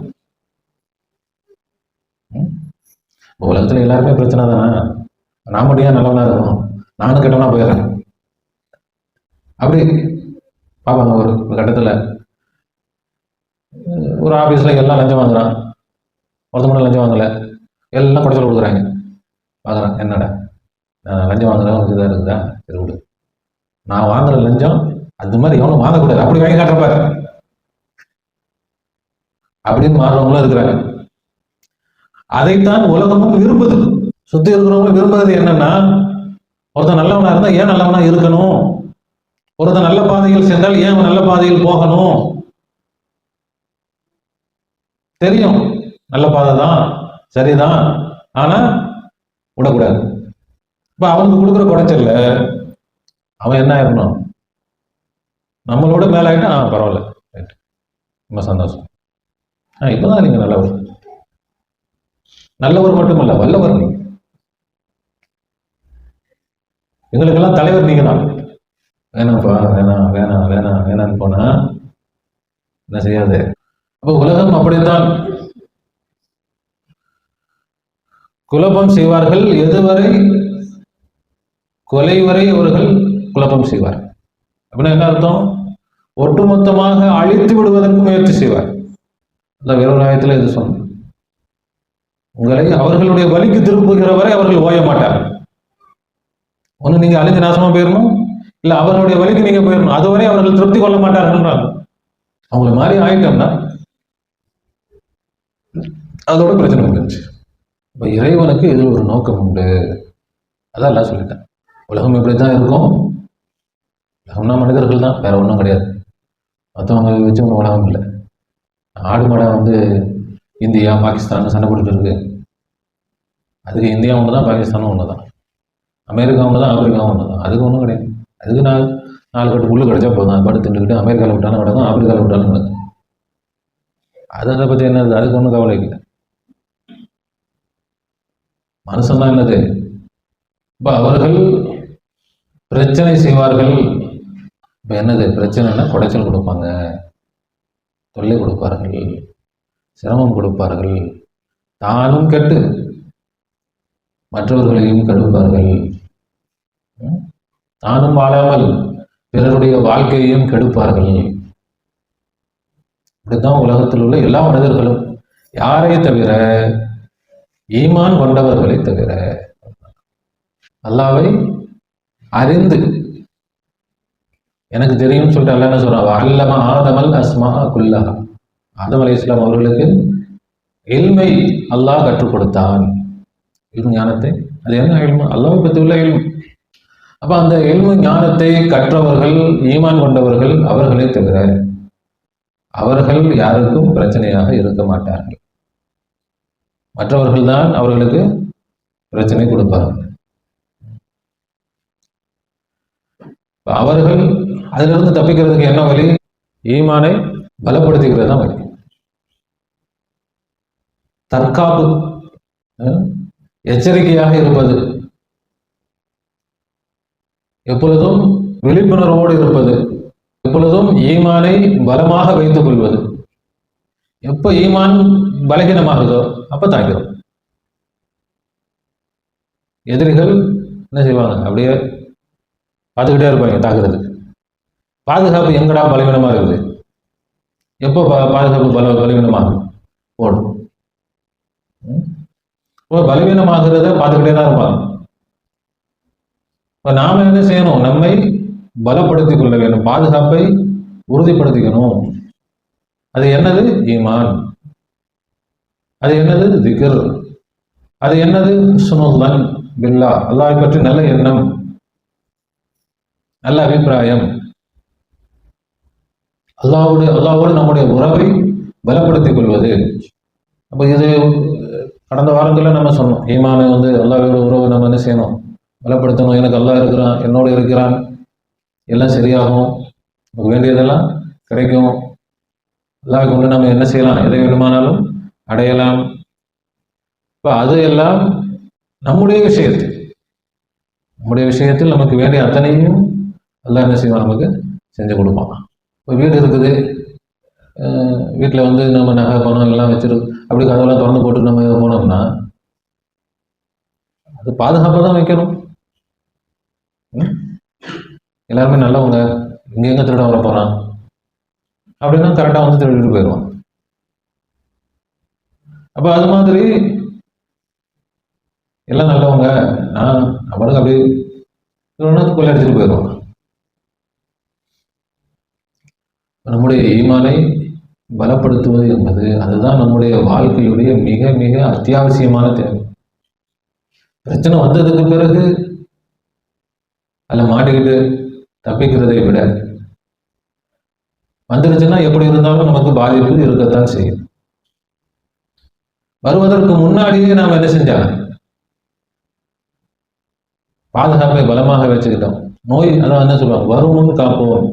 உலகத்துல எல்லாருமே பிரச்சனை தானே, நான் மட்டும் ஏன் நல்லவனா இருக்கணும், நானும் கெட்டவனா போயிடுறேன் அப்படி பார்ப்பாங்க. ஒரு கட்டத்துல ஒரு ஆபீஸ்ல எல்லாம் லஞ்சம் வாங்குறான், ஒருத்த மட்டும் லஞ்சம் வாங்கல, எல்லாம் குடைச்சல் கொடுக்குறாங்க. பார்க்குறான், என்னடா நான் லஞ்சம் வாங்குறேன் ஒரு இதாக இருக்குதா, சரி விடு, நான் வாங்குற லஞ்சம் அது மாதிரி எவனும் வாங்கக்கூடாது, அப்படி வாங்கி காட்டுறப்பாரு அப்படின்னு மாறுறவங்களும் இருக்கிறாங்க. அதைத்தான் உலகமும் விரும்புது. சுத்தி இருக்கிறவங்க விரும்புறது என்னன்னா, ஒருத்தன் நல்லவனா இருந்தா ஏன் நல்லவனா இருக்கணும், ஒருத்தன் நல்ல பாதையில் சென்றால் ஏன் நல்ல பாதையில் போகணும், தெரியும் நல்ல பாதை தான் சரிதான், ஆனா விடக்கூடாது. இப்ப அவனுக்கு கொடுக்குற குடைச்சல்ல அவன் என்ன ஆயிரணும், நம்மளோட மேல ஆயிட்டா பரவாயில்ல, ரொம்ப சந்தோஷம், இப்பதான் நீங்க நல்லவர், நல்லவர் மட்டுமல்ல வல்லவர் நீங்க, எங்களுக்கெல்லாம் தலைவர் நீங்க தான். வேணாம்ப்பா, வேணாம் வேணாம் வேணாம் வேணான்னு போனா என்ன செய்யாது. அப்ப உலகம் அப்படித்தான் குழப்பம் செய்வார்கள். எதுவரை, கொலை வரை அவர்கள் குழப்பம் செய்வார். அப்படின்னா என்ன அர்த்தம், ஒட்டுமொத்தமாக அழித்து விடுவதற்கு முயற்சி செய்வார். அந்த வேறொரு ஆயத்தில் இது சொன்ன, உங்களை அவர்களுடைய வழிக்கு திருப்புகிற வரை அவர்கள் ஓய மாட்டார். ஒண்ணு நீங்க அழிஞ்சு நாசமா போயிடணும், இல்ல அவர்களுடைய வழிக்கு நீங்க போயிடணும், அதுவரை அவர்கள் திருப்தி கொள்ள மாட்டார்கள். அவங்கள மாதிரி ஆயிட்டோம்னா அதோட பிரச்சனை முடிஞ்சு. இப்ப இறைவனுக்கு இதில் ஒரு நோக்கம் உண்டு, அதான் எல்லாம் சொல்லிட்டேன். உலகம் இப்படித்தான் இருக்கும், உலகம்னா மனிதர்கள் தான், வேற ஒன்றும் கிடையாது. மற்றவங்க வச்சு ஒன்றும் உலகம் இல்லை. ஆடு மாடா இந்தியா பாகிஸ்தான் சண்டை போட்டுட்டு இருக்கு, அதுக்கு இந்தியா ஒன்று தான், பாகிஸ்தானும் ஒன்று தான், அமெரிக்கா ஒன்று தான், ஆப்பிரிக்காவும் ஒன்று தான், அதுக்கு ஒன்றும் கிடையாது. அதுக்கு நாலு கட்டு புல்லு கிடைச்சா போதும், அது பாட்டு திண்டுக்கிட்டு அமெரிக்காவில் விட்டாலும் கிடக்கும், ஆப்பிரிக்காவில் விட்டாலும் கிடக்கும். அதை பற்றி என்னது, அதுக்கு ஒன்றும் கவலை இல்லை. மனுஷன் தான் என்னது, இப்போ அவர்கள் பிரச்சனை செய்வார்கள். இப்போ என்னது பிரச்சனைனா, குடைச்சல் கொடுப்பாங்க, தொல்லை கொடுப்பார்கள், சிரமம் கொடுப்பார்கள், தானும் கெட்டு மற்றவர்களையும் கெடுப்பார்கள், தானும் வாழாமல் பிறருடைய வாழ்க்கையையும் கெடுப்பார்கள். இப்படித்தான் உலகத்தில் உள்ள எல்லா மனிதர்களும், யாரை தவிர, ஈமான் கொண்டவர்களை தவிர, அல்லாஹ்வை அறிந்து எனக்கு தெரியும்னு சொல்லிட்டு அல்லாஹ் என்ன சொல்றான், அல்லம ஆதமல் அஸ்மா குல்லஹா, ஆதம் அலைஹிஸ்ஸலாம் அவர்களுக்கு இல்மை அல்லாஹ் கற்றுக் கொடுத்தான், இல்மு ஞானத்தை. அது என்ன இல்மு, அல்லாஹ்வை பற்றி உள்ள இல்மு. அப்ப அந்த இல்மு ஞானத்தை கற்றவர்கள், ஈமான் கொண்டவர்கள் அவர்களே தவிர அவர்கள் யாருக்கும் பிரச்சனையாக இருக்க மாட்டார்கள். மற்றவர்கள் தான் அவர்களுக்கு பிரச்சனை கொடுப்பார்கள். அவர்கள் அதிலிருந்து தப்பிக்கிறதுக்கு என்ன வழி, ஈமானை பலப்படுத்திக்கிறது தான் வழி. தற்காப்பு, எச்சரிக்கையாக இருப்பது, எப்பொழுதும் விழிப்புணர்வோடு இருப்பது, எப்பொழுதும் ஈமானை பலமாக வைத்துக் கொள்வது. எப்போ ஈமான் பலகீனமாகுதோ அப்ப தாக்கிறோம். எதிரிகள் என்ன செய்வாங்க, அப்படியே பார்த்துக்கிட்டே இருப்பாங்க தாக்குறதுக்கு. பாதுகாப்பு எங்கடா பலவீனமா இருக்குது, எப்போ பாதுகாப்பு பலவீனமாகும் ஓடும். இப்போ பலவீனமாகிறத பார்த்துக்கிட்டே தான் இருப்பாங்க. இப்போ நாம என்ன செய்யணும், நம்மை பலப்படுத்திக் கொள்ள வேண்டும், பாதுகாப்பை உறுதிப்படுத்திக்கணும். அது என்னது, ஈமான். அது என்னது, திக்ர். அது என்னது, ஹுஸ்னுல் பில்லா, அல்லாஹ்வை பற்றி நல்ல எண்ணம், நல்ல அபிப்பிராயம். அல்லாஹ்வோடு நம்முடைய உறவை பலப்படுத்திக் கொள்வது. அப்போ இது கடந்த வாரங்களில் நம்ம சொன்னோம். ஈமானை அல்லாஹ்வோட உறவை நம்ம என்ன செய்யணும், பலப்படுத்தணும். எனக்கு அல்லாஹ் இருக்கிறான், என்னோடு இருக்கிறான், எல்லாம் சரியாகும், நமக்கு வேண்டியதெல்லாம் கிடைக்கும். அல்லாஹ்வை கொண்டு நம்ம என்ன செய்யலாம், எதை வேண்டுமானாலும் அடையலாம். இப்போ அது எல்லாம் நம்முடைய விஷயத்தில் நமக்கு வேண்டிய அத்தனையும் அல்லாஹ் என்ன செய்வான், நமக்கு செஞ்சு கொடுப்பான். இப்போ வீடு இருக்குது, வீட்டில் நம்ம நகை பணம் எல்லாம் அப்படி கதவெல்லாம் திறந்து போட்டு நம்ம போனோம்னா அது பாதுகாப்பாக தான் வைக்கணும். எல்லாருமே நல்லவங்க, எங்க திருட வர போறான் அப்படின்னா கரெக்டாக திருடிட்டு போயிடுவான். அப்போ அது மாதிரி எல்லாம் நல்லவங்க, நான் அவனுக்கு அப்படி கொள்ள எடுத்துட்டு போயிடுவான். நம்முடைய ஈமானை பலப்படுத்துவது என்பது அதுதான் நம்முடைய வாழ்க்கையுடைய மிக மிக அத்தியாவசியமான தேவை. பிரச்சனை வந்ததுக்கு பிறகு அதில் மாட்டிக்கிட்டு தப்பிக்கிறதை விட, வந்துருச்சுன்னா எப்படி இருந்தாலும் நமக்கு பாதிப்பு இருக்கத்தான் செய்யும். வருவதற்கு முன்னாடியே நாம் என்ன செஞ்சா, பாதுகாப்பை பலமாக வச்சுக்கிட்டோம். நோய் அதான் என்ன சொல்லுவாங்க, வருமுன் காப்போம்.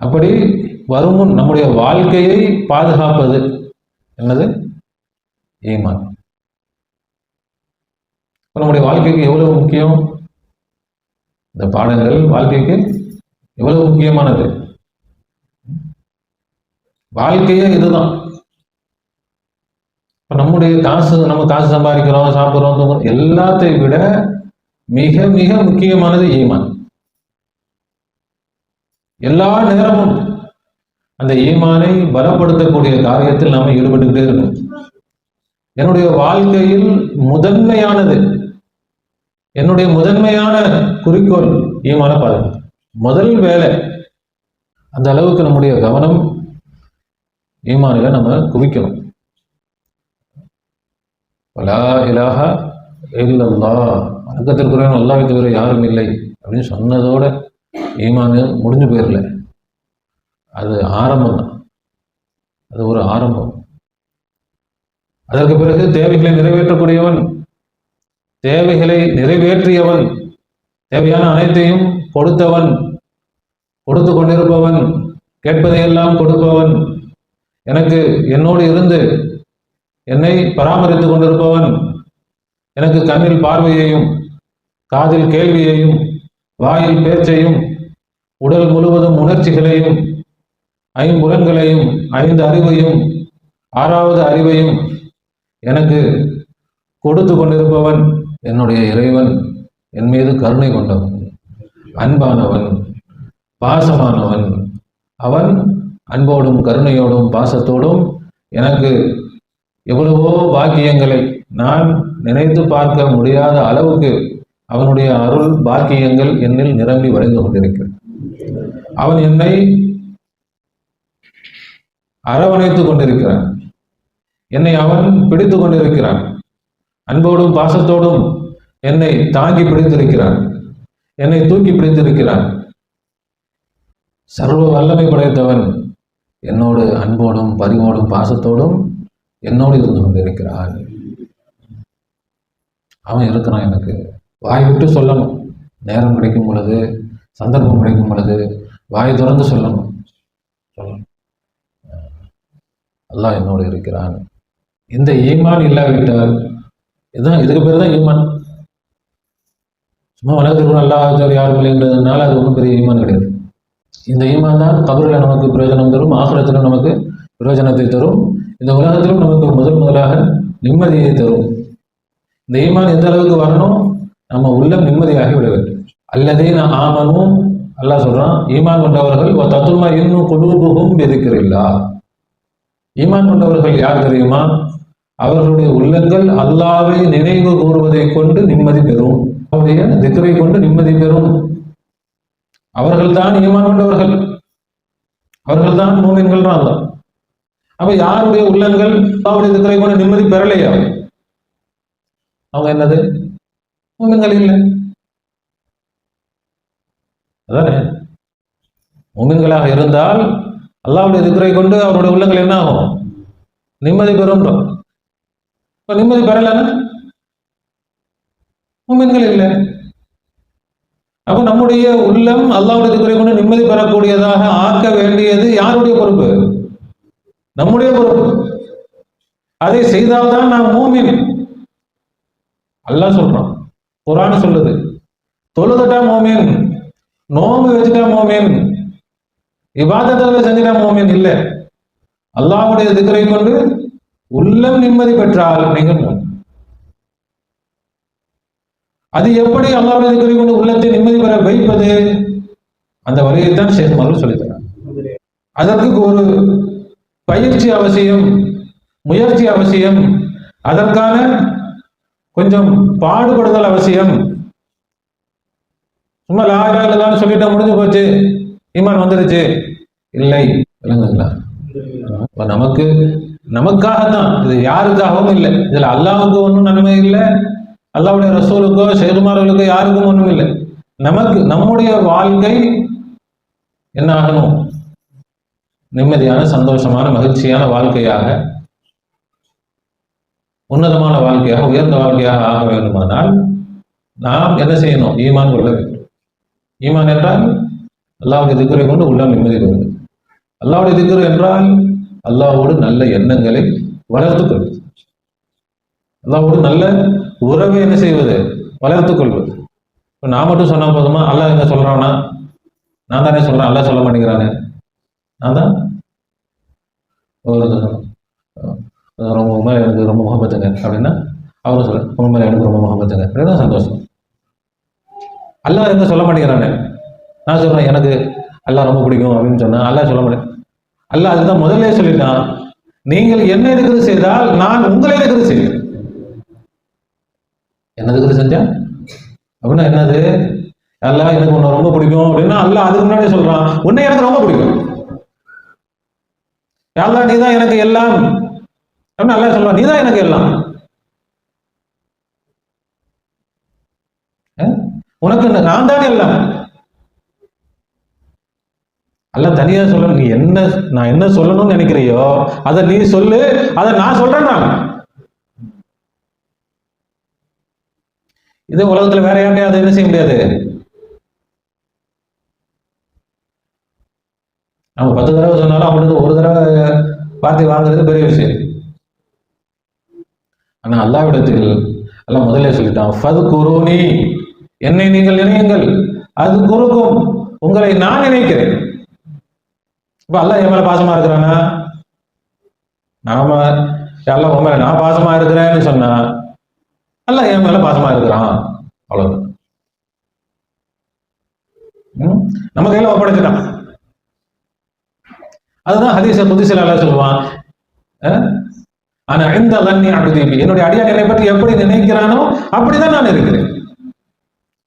அப்படி வருமுன் நம்முடைய வாழ்க்கையை பாதுகாப்பது என்னது, ஈமான். நம்முடைய வாழ்க்கைக்கு எவ்வளவு முக்கியம், இந்த பாடங்கள் வாழ்க்கைக்கு எவ்வளவு முக்கியமானது. வாழ்க்கையே இதுதான். நம்முடைய நம்ம காசு சம்பாதிக்கிறோம், சாப்பிட்றோம், தூங்குறோம், எல்லாத்தையும் விட மிக மிக முக்கியமானது ஈமான். எல்லா நேரமும் அந்த ஈமானை பலப்படுத்தக்கூடிய காரியத்தில் நாம ஈடுபட்டுக்கிட்டே இருக்கணும். என்னுடைய வாழ்க்கையில் முதன்மையானது, என்னுடைய முதன்மையான குறிக்கோள் ஈமான பாதுகாப்பு. முதல் வேலை அந்த அளவுக்கு நம்முடைய கவனம் ஈமானில நம்ம குவிக்கணும். லா இலாஹா இல்லல்லாஹ், வணக்கத்திற்குரியவன் அல்லாஹ்வை தவிர யாரும் இல்லை அப்படின்னு சொன்னதோட ஈமான் முடிஞ்சு போயிடல. அது ஆரம்பம் தான், அது ஒரு ஆரம்பம். அதற்கு பிறகு தேவைகளை நிறைவேற்றக்கூடியவன், தேவைகளை நிறைவேற்றியவன், தேவையான அனைத்தையும் கொடுத்தவன், கொடுத்து கொண்டிருப்பவன், கேட்பதையெல்லாம் கொடுப்பவன், எனக்கு என்னோடு இருந்து என்னை பராமரித்து கொண்டிருப்பவன், எனக்கு கண்ணில் பார்வையையும் காதில் கேள்வியையும் வாயில் பேச்சையும் உடல் முழுவதும் உணர்ச்சிகளையும் 5 புலன்களையும் 5 அறிவையும் 6வது அறிவையும் எனக்கு கொடுத்து கொண்டிருப்பவன், என்னுடைய இறைவன், என் மீது கருணை கொண்டவன், அன்பானவன், பாசமானவன். அவன் அன்போடும் கருணையோடும் பாசத்தோடும் எனக்கு எவ்வளவோ பாக்கியங்களை நான் நினைத்து பார்க்க முடியாத அளவுக்கு அவனுடைய அருள் பாக்கியங்கள் என்னில் நிரம்பி வழிந்து கொண்டிருக்கிறது. அவன் என்னை அரவணைத்துக் கொண்டிருக்கிறான், என்னை அவன் பிடித்து கொண்டிருக்கிறான், அன்போடும் பாசத்தோடும் என்னை தாங்கி பிடித்திருக்கிறான், என்னை தூக்கி பிடித்திருக்கிறான். சர்வ வல்லமை படைத்தவன் என்னோடு அன்போடும் பரிவோடும் பாசத்தோடும் என்னோடு இருந்து கொண்டிருக்கிறான். அவன் இருக்கிறான். எனக்கு வாய் விட்டு சொல்லணும், நேரம் கிடைக்கும் பொழுது, சந்தர்ப்பம் கிடைக்கும் பொழுது வாய் திறந்து சொல்லணும். அல்லாஹ் என்னோடு இருக்கிறான். இந்த ஈமான் இல்லாவிட்டால் இதுதான், இதுக்கு பேர் தான் ஈமான். சும்மா வளர்த்துக்கணும் அல்லாஹ் யாரும் இல்லைன்றதுனால அது ஒன்றும் பெரிய ஈமான் கிடையாது. இந்த ஈமான் தான் கபரில் நமக்கு பிரயோஜனம் தரும், ஆகிரத்திலும் நமக்கு பிரயோஜனத்தை தரும், இந்த உலகத்திலும் நமக்கு முதலாக நிம்மதியை தரும். இந்த ஈமான் எந்த அளவுக்கு வரணும்? நம்ம உள்ளம் நிம்மதியாகி விட வேண்டும். அல்லதீன ஆமனும் அல்லாஹ் சொல்றான், ஈமான் கொண்டவர்கள் தத்துமா இன்னும் குலூபுகும் எதிர்க்கிறீர்களா. ஈமான் கொண்டவர்கள் யார் தெரியுமா? அவர்களுடைய உள்ளங்கள் அல்லாஹ்வை நினைவு கூறுவதை கொண்டு நிம்மதி பெறும், அவருடைய திக்ரை கொண்டு நிம்மதி பெறும். அவர்கள்தான் ஈமான் கொண்டவர்கள், அவர்கள்தான் மூமின்கள். அல்லாஹ் அப்ப யாருடைய உள்ளங்கள் அல்லாஹ்வுடைய திக்ரை கொண்டு நிம்மதி பெறலையா? அவங்க என்னது? மூமின்கள் இல்லை. அதானே, மூமின்களாக இருந்தால் அல்லாஹ்வுடைய திக்ரை கொண்டு அவருடைய உள்ளங்கள் என்ன ஆகும்? நிம்மதி பெறும். இப்ப நிம்மதி பெறலன்னா மூமின்கள் இல்லை. அப்ப நம்முடைய உள்ளம் அல்லாஹ்வுடைய திக்ரை கொண்டு நிம்மதி பெறக்கூடியதாக ஆக்க வேண்டியது யாருடைய பொறுப்பு? நம்முடைய பொறுப்பு. அதை செய்தால்தான் நாம் மூமின். அல்லாஹ் சொல்றான், குர்ஆன் சொல்லுது, தொழுதுட்டா மூமின், நோம்பு வச்சுட்டா மூமின், இபாதத்துகளை செஞ்சுட்டா மூமின் இல்லை. அல்லாஹ்வுடைய திக்ரை கொண்டு உள்ளம் நிம்மதி பெற்றால் நீங்கள் மூமின். அது எப்படி அல்லாஹ்வுடைய திக்ரை கொண்டு உள்ளத்தை நிம்மதி பெற வைப்பது? அந்த வழியைத்தான் ஷேக் அவர்கள் சொல்லித்தரார். அதற்கு ஒரு பயிற்சி அவசியம், முயற்சி அவசியம், அதற்கான கொஞ்சம் பாடுபடுதல் அவசியம். சும்மா லா இலாஹ இல்லல்லாஹ்னு சொல்லிட்டா முடிஞ்சு போச்சு, ஈமான் வந்துருச்சு, இல்லை. விளங்குங்களா? நமக்கு நமக்காகத்தான், இது யாருக்காகவும் இல்லை. இதுல அல்லாஹ்வுக்கு ஒன்றும் நன்மை இல்லை, அல்லாஹ்வுடைய ரசூலுக்கோ ஷேகுமார்களுக்கோ யாருக்கும் ஒன்றும் இல்லை. நமக்கு நம்முடைய வாழ்க்கை என்ன ஆகணும்? நிம்மதியான, சந்தோஷமான, மகிழ்ச்சியான வாழ்க்கையாக, உன்னதமான வாழ்க்கையாக, உயர்ந்த வாழ்க்கையாக ஆக வேண்டுமானால் நாம் என்ன செய்யணும்? ஈமான் கொள்ள வேண்டும். ஈமான் என்றால் அல்லாஹ்வுடைய திக்ரை கொண்டு உள்ளம் நிம்மதி பெறுவது. அல்லாஹ்வுடைய திக்ர் என்றால் அல்லாஹ்வோடு நல்ல எண்ணங்களை வளர்த்துக் கொள்வது, அல்லாஹ்வோடு நல்ல உறவை என்ன செய்வது? வளர்த்துக் கொள்வது. இப்போ நான் மட்டும் சொன்னா போதுமா? அல்லாஹ் என்ன சொல்றானா? நான் தானே சொல்றேன், அல்லாஹ் சொல்ல மாட்டேங்கிறானே. நான் தான் ரொம்ப மேலே எனக்கு ரொம்ப முகப்பத்துங்க அப்படின்னா அவரும் சொல்ல உங்க மேலே எனக்கு ரொம்ப முகப்பத்துங்க அப்படின்னா சந்தோஷம். அல்லாஹ் என்ன சொல்ல மாட்டேங்கிறானே. நான் சொல்றேன் எனக்கு அல்லாஹ் ரொம்ப பிடிக்கும் அப்படின்னு சொன்னா அல்லாஹ் சொல்ல மாட்டேன். அல்லாஹ் அதுதான் முதல்ல சொல்லிட்டான், நீங்கள் என்ன இருக்கிறது செய்தால் நான் உங்களை இருக்கிறது செய்வேன். என்ன இருக்கிறது செஞ்சா அப்படின்னா என்னது? அல்லாஹ் எனக்கு உன்னை ரொம்ப பிடிக்கும் அப்படின்னா அல்லாஹ் அதுக்கு முன்னாடியே சொல்றான், உன்னை எனக்கு ரொம்ப பிடிக்கும், அல்லாஹ் நீதான் எனக்கு எல்லாம் அப்படின்னு அல்லாஹ் சொல்றான், நீதான் எனக்கு எல்லாம். உனக்கு நான் தானே எல்லாம். அல்லாஹ் தனியா சொல்ல, நீ என்ன நான் என்ன சொல்லணும்னு நினைக்கிறியோ அதை நீ சொல்லு, அதை நான் சொல்றேன். நான் இது உலகத்துல வேற யார்ட்டையும் அதை என்ன செய்ய முடியாது. நம்ம 10 தடவை சொன்னாலும் அவனுக்கு ஒரு தடவை வார்த்தை வாங்குறது பெரிய விஷயம். ஆனா அல்லாஹ்விடத்தில் அல்லாஹ் முதல்ல சொல்லிட்டான், ஃபத்குரூனி, என்னை நீங்கள் நினையுங்கள், அது குருக்கும், உங்களை நான் நினைக்கிறேன். இப்ப அல்லாஹ் என் மேல பாசமா இருக்கிறானா? நாம அல்லாஹ் உன் மேல நான் பாசமா இருக்கிறேன்னு சொன்னா அல்லாஹ் என் மேல பாசமா இருக்கிறான், அவ்வளவு. நம்ம கையில ஒப்படைச்சிட்டான். அதுதான் ஹதீஸ குத்ஸில அல்லாஹ் சொல்லுவான், ஆனா இந்த லன்னி அப்தி, என்னுடைய அடியான் என்னை பற்றி எப்படி நினைக்கிறானோ அப்படிதான் நான் இருக்கிறேன்.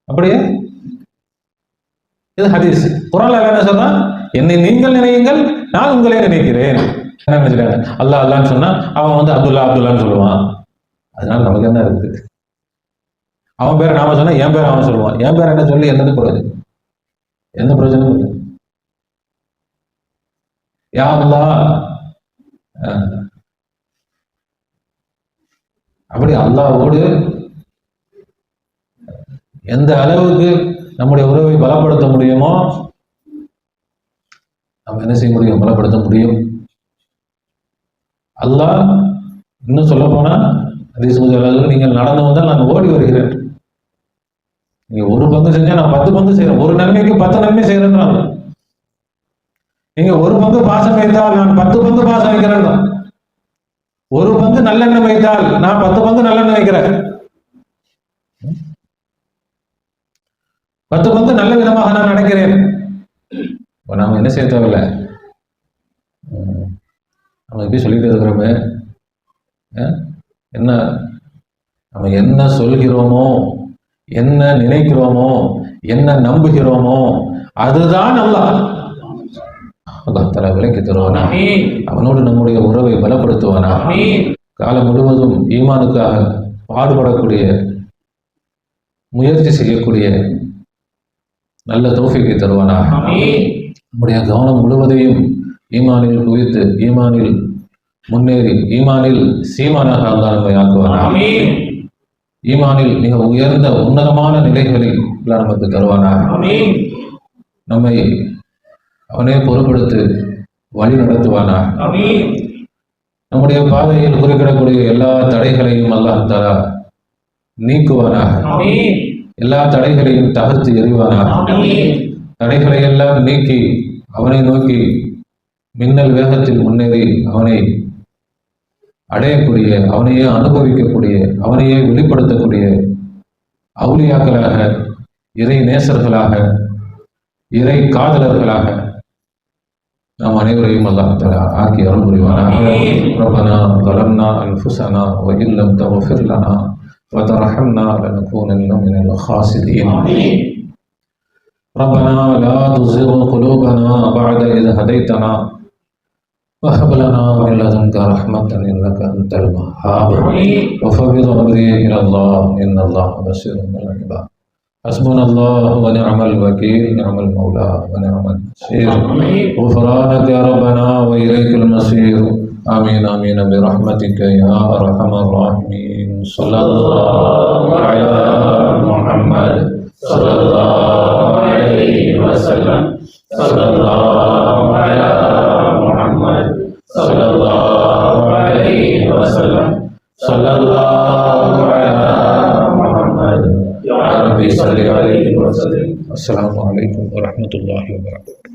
அப்படியே இது ஹதீஸ். குர்ஆன்ல என்ன சொல்றா? என்னை நீங்கள் நினையுங்கள், நான் உங்களே நினைக்கிறேன். என்ன நினைச்சிட்டாங்க? அல்லாஹ் அல்லான்னு சொன்னா அவன் வந்து அப்துல்லா அப்துல்லான்னு சொல்லுவான். அதனால நமக்கு என்ன இருக்குது? அவன் பேரை நாம சொன்னா என் பேர் அவன் சொல்லுவான். என் பேர் என்ன சொல்லி என்னது பிரயோஜனம்? எந்த பிரயோஜனமும் இல்லை. யா அல்லாஹ், அப்படி அல்லாஹ்வோடு எந்த அளவுக்கு நம்முடைய உறவை பலப்படுத்த முடியுமோ நம்ம என்ன செய்ய முடியும்? பலப்படுத்த முடியும். அல்லாஹ் இன்னும் சொல்ல போனா நீங்கள் நடந்து வந்தால் நான் ஓடி வருகிறேன். நீங்க ஒரு பங்கு செஞ்சா நான் 10 பங்கு செய்யறேன். ஒரு நன்மைக்கு 10 நன்மை செய்யறேன்றாங்க. நீங்க ஒரு பங்கு பாசம் வைத்தால் நான் 10 பங்கு பாசம் வைக்கிறேன். ஒரு பங்கு நல்லெண்ணெய் வைத்தால் நான் 10 பங்கு நல்லெண்ணெய் வைக்கிறேன். 10 பங்கு நல்ல விதமாக நான் நினைக்கிறேன். நாம என்ன செய்ய தேவையில்லை, நம்ம எப்படி சொல்லிட்டு இருக்கிறோமே, என்ன நம்ம என்ன சொல்கிறோமோ, என்ன நினைக்கிறோமோ, என்ன நம்புகிறோமோ அதுதான் அல்லாஹ் தஆலா விளக்கி தருவானா. அவனோடு நம்முடைய உறவை பலப்படுத்துவானா. காலம் முழுவதும் ஈமானுக்காக பாடுபடக்கூடிய, முயற்சி செய்யக்கூடிய நல்ல தௌஃபீக்கை தருவானா. நம்முடைய கவனம் முழுவதையும் ஈமானில் குவித்து, ஈமானில் முன்னேறி, ஈமானில் சீமானாக அல்லாஹ் நம்மை ஆக்குவானா. ஈமானில் மிக உயர்ந்த உன்னதமான நிலைகளில் அல்லாஹ் நமக்கு தருவானா. நம்மை அவனே பொறுப்படுத்து வழி நடத்துவானா. நம்முடைய பாதையில் குறுக்கிடக்கூடிய எல்லா தடைகளையும் அல்லாஹ் தஆலா நீக்குவானாக. எல்லா தடைகளையும் தகர்த்து எறிவானாக. தடைகளை எல்லாம் நீக்கி அவனை நோக்கி மின்னல் வேகத்தில் முன்னேறி அவனை அடையக்கூடிய, அவனையே அனுபவிக்கக்கூடிய, அவனையே வெளிப்படுத்தக்கூடிய அவுலியாக்களாக, இறை நேசர்களாக, இறை காதலர்களாக நாம் அனைவரையும் அல்லாஹ் தஆலா ஆக்கி அருள் புரிவானாக. ரப்பனா ظلمنا أنفسنا وإن لم تغفر لنا وترحمنا لنكونن من الخاسرين. ربنا لا تزغ قلوبنا بعد إذ هديتنا وهب لنا من لدنك رحمة إنك أنت الوهاب. وفوض أمري إلى الله إن الله بصير بالعباد. حسبنا الله ونعم الوكيل، نعم المولى ونعم النصير. غفرانك يا ربنا وإليك المصير. آمين آمين برحمتك يا أرحم الراحمين. صلى الله على محمد صلى الله عليه وسلم. صلى الله على محمد صلى الله عليه وسلم. صلى الله على محمد يا ربي صل عليه وسلم. السلام عليكم ورحمة الله وبركاته.